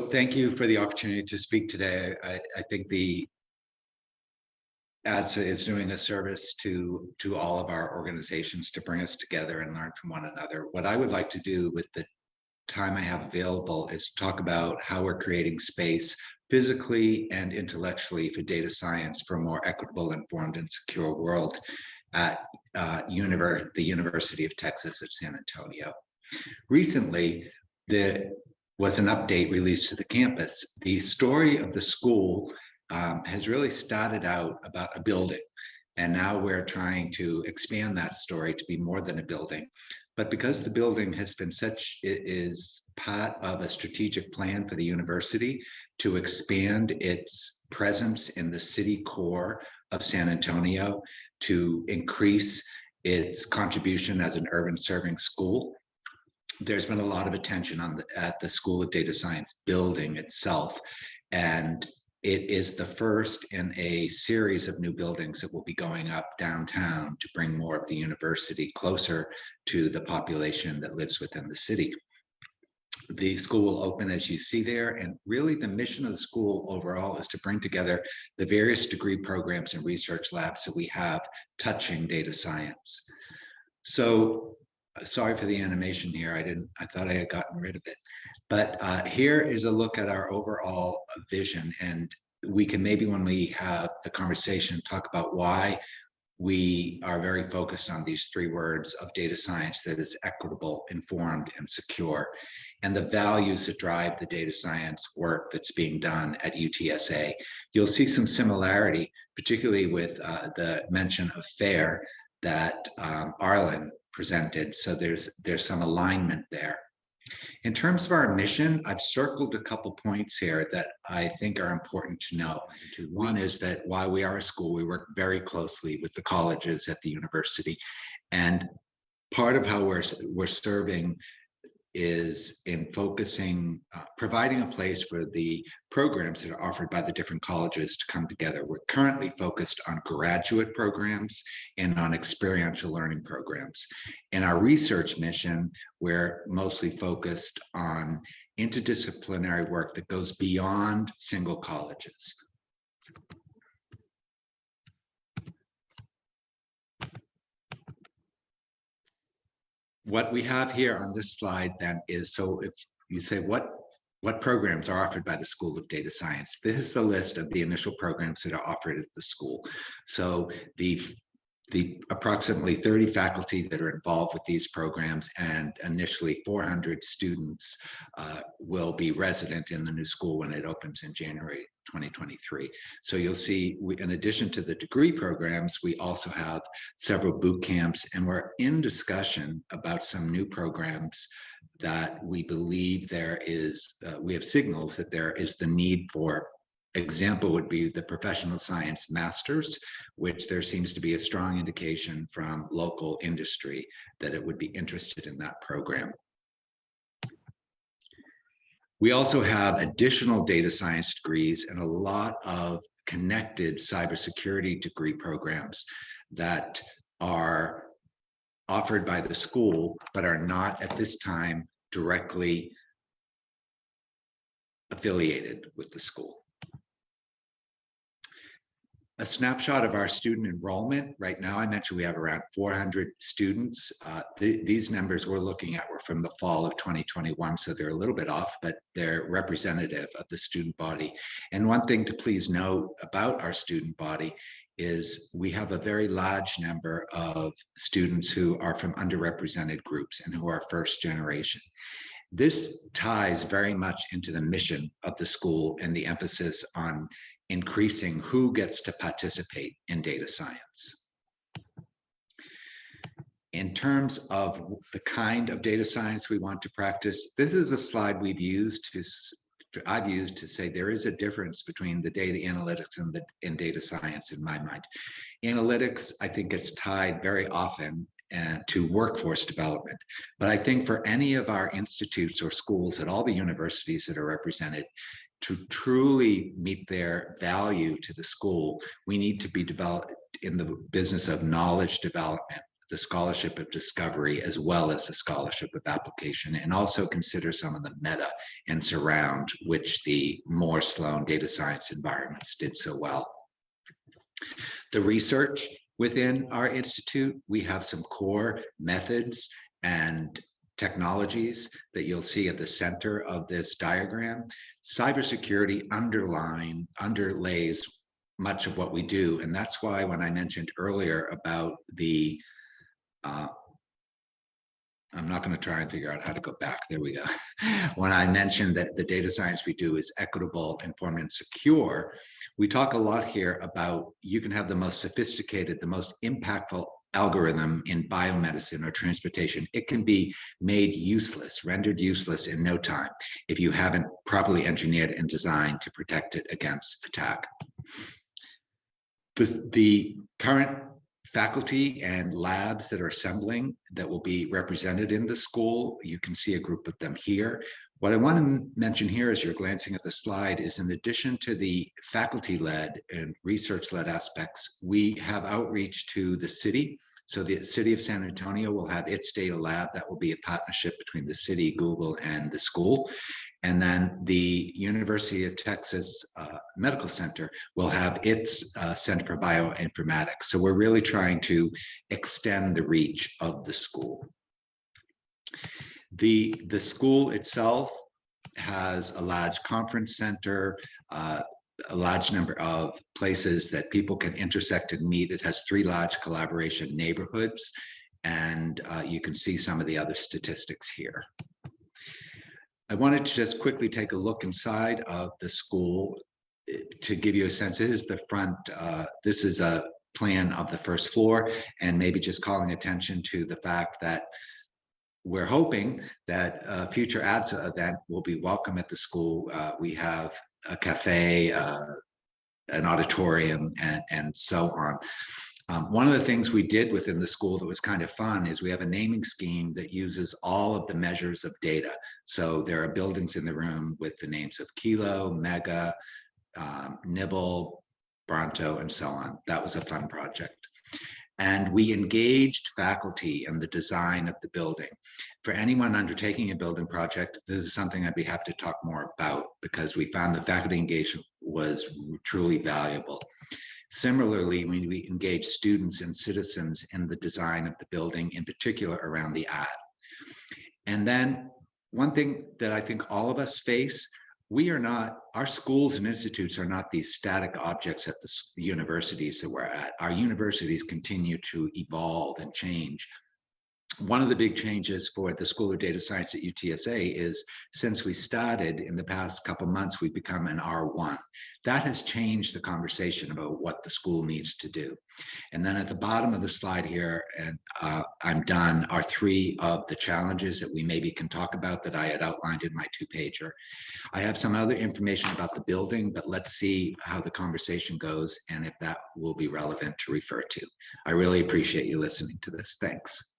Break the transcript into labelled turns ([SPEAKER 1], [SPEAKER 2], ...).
[SPEAKER 1] So thank you for the opportunity to speak today. I think the ADSA is doing a service to all of our organizations to bring us together and learn from one another. What I would like to do with the time I have available is to talk about how we're creating space physically and intellectually for data science for a more equitable, informed, and secure world at the University of Texas at San Antonio. Recently, there was an update released to the campus. The story of the school has really started out about a building, and now we're trying to expand that story to be more than a building. But because the building has been it is part of a strategic plan for the university to expand its presence in the city core of San Antonio, to increase its contribution as an urban serving school. There's been a lot of attention at the School of Data Science building itself, and it is the first in a series of new buildings that will be going up downtown to bring more of the university closer to the population that lives within the city. The school will open, as you see there, and really the mission of the school overall is to bring together the various degree programs and research labs that we have touching data science. So sorry for the animation here. I thought I had gotten rid of it. But here is a look at our overall vision. And we can maybe, when we have the conversation, talk about why we are very focused on these three words of data science, that is equitable, informed, and secure, and the values that drive the data science work that's being done at UTSA. You'll see some similarity, particularly with the mention of FAIR that Arlen presented. So there's some alignment there. In terms of our mission, I've circled a couple points here that I think are important to know. One is that while we are a school, we work very closely with the colleges at the university. And part of how we're serving is in focusing, providing a place for the programs that are offered by the different colleges to come together. We're currently focused on graduate programs and on experiential learning programs. In our research mission, we're mostly focused on interdisciplinary work that goes beyond single colleges. What we have here on this slide then is, so if you say what programs are offered by the School of Data Science, this is the list of the initial programs that are offered at the school. So the approximately 30 faculty that are involved with these programs, and initially 400 students will be resident in the new school when it opens in January 2023. So you'll see, in addition to the degree programs, we also have several boot camps, and we're in discussion about some new programs that we believe there is, we have signals that there is the need for. Example would be the professional science masters, which there seems to be a strong indication from local industry that it would be interested in that program. We also have additional data science degrees and a lot of connected cybersecurity degree programs that are offered by the school, but are not at this time directly affiliated with the school. A snapshot of our student enrollment. Right now, I mentioned we have around 400 students. These numbers we're looking at were from the fall of 2021, so they're a little bit off, but they're representative of the student body. And one thing to please note about our student body is we have a very large number of students who are from underrepresented groups and who are first generation. This ties very much into the mission of the school and the emphasis on increasing who gets to participate in data science. In terms of the kind of data science we want to practice, this is a slide I've used to say there is a difference between the data analytics and data science in my mind. Analytics, I think, it's tied very often to workforce development. But I think for any of our institutes or schools at all the universities that are represented, to truly meet their value to the school, we need to be developed in the business of knowledge development, the scholarship of discovery as well as the scholarship of application, and also consider some of the meta and surround, which the more Sloan data science environments did so well. The research within our institute, we have some core methods and technologies that you'll see at the center of this diagram. Cybersecurity underlays much of what we do, and that's why when I mentioned earlier about the I'm not going to try and figure out how to go back. There we go. When I mentioned that the data science we do is equitable, informed, and secure, we talk a lot here about you can have the most sophisticated, the most impactful algorithm in biomedicine or transportation. It can be made useless, rendered useless in no time if you haven't properly engineered and designed to protect it against attack. The current faculty and labs that are assembling that will be represented in the school, you can see a group of them here. What I want to mention here as you're glancing at the slide is, in addition to the faculty-led and research-led aspects, we have outreach to the city. So the city of San Antonio will have its data lab. That will be a partnership between the city, Google, and the school. And then the University of Texas Medical Center will have its Center for Bioinformatics. So we're really trying to extend the reach of the school. The school itself has a large conference center, a large number of places that people can intersect and meet. It has 3 large collaboration neighborhoods, and you can see some of the other statistics here. I wanted to just quickly take a look inside of the school to give you a sense. This is the front, this is a plan of the first floor, and maybe just calling attention to the fact that we're hoping that a future ADSA event will be welcome at the school. We have a cafe, an auditorium, and so on. One of the things we did within the school that was kind of fun is we have a naming scheme that uses all of the measures of data. So there are buildings in the room with the names of Kilo, Mega, Nibble, Bronto, and so on. That was a fun project. And we engaged faculty in the design of the building. For anyone undertaking a building project, this is something I'd be happy to talk more about, because we found the faculty engagement was truly valuable. Similarly, when we engage students and citizens in the design of the building, in particular around the art. And then one thing that I think all of us face, our schools and institutes are not these static objects at the universities that we're at. Our universities continue to evolve and change. One of the big changes for the School of Data Science at UTSA is, since we started in the past couple months, we've become an R1. That has changed the conversation about what the school needs to do. And then at the bottom of the slide here, and I'm done, are 3 of the challenges that we maybe can talk about that I had outlined in my 2-pager. I have some other information about the building, but let's see how the conversation goes and if that will be relevant to refer to. I really appreciate you listening to this. Thanks.